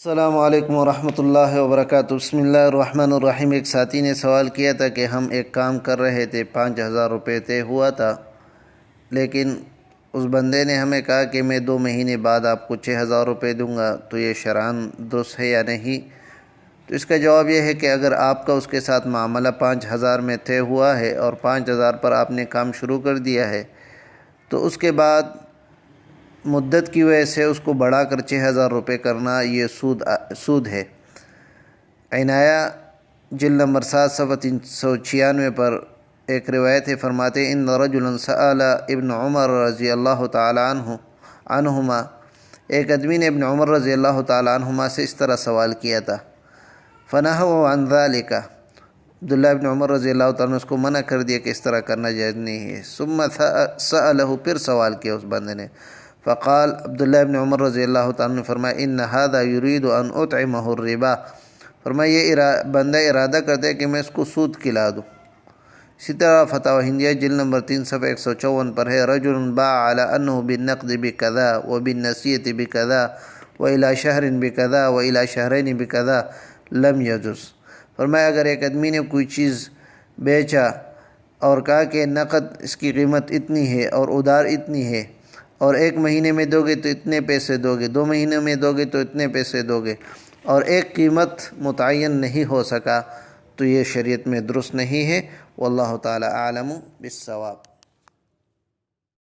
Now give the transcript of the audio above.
السلام علیکم ورحمۃ اللہ وبرکاتہ۔ بسم اللہ الرحمن الرحیم۔ ایک ساتھی نے سوال کیا تھا کہ ہم ایک کام کر رہے تھے، 5000 روپے طے ہوا تھا، لیکن اس بندے نے ہمیں کہا کہ میں 2 مہینے بعد آپ کو 6000 روپے دوں گا، تو یہ شرعاً درست ہے یا نہیں؟ تو اس کا جواب یہ ہے کہ اگر آپ کا اس کے ساتھ معاملہ 5000 میں طے ہوا ہے اور 5000 پر آپ نے کام شروع کر دیا ہے، تو اس کے بعد مدت کی وجہ سے اس کو بڑھا کر 6000 روپے کرنا یہ سود ہے۔ انایت جلد نمبر 7 صفحہ 396 پر ایک روایت ہے، فرماتے ان رجلا سأل ابن عمر رضی اللہ تعالی عنہما، ایک آدمی نے ابن عمر رضی اللہ تعالی عنہما سے اس طرح سوال کیا تھا، فنہوا عن ذلک، عبداللہ ابن عمر رضی اللہ تعالیٰ نے اس کو منع کر دیا کہ اس طرح کرنا جائز نہیں ہے۔ ثم سألہ، پھر سوال کیا اس بندے نے، فقال، عبداللہ ابن عمر رضی اللہ تعالیٰ نے فرمایا ان هذا يريد ان اطعمہ الربا، فرمایا یہ بندہ ارادہ کرتا ہے کہ میں اس کو سود کھلا دوں۔ اسی طرح فتاوی ہندیہ جلد نمبر 3 صفحہ 154 پر ہے، رجل باع على انه بالنقد بكذا وبالنسیۃ بكذا والى شهر بكذا والى شهرين بكذا لم يجوز، فرمایا اگر ایک آدمی نے کوئی چیز بیچا اور کہا کہ نقد اس کی قیمت اتنی ہے اور ادھار اتنی ہے، اور 1 مہینے میں دو گے تو اتنے پیسے دو گے، 2 مہینے میں دو گے تو اتنے پیسے دو گے، اور ایک قیمت متعین نہیں ہو سکا، تو یہ شریعت میں درست نہیں ہے۔ واللہ تعالی اعلم بالصواب۔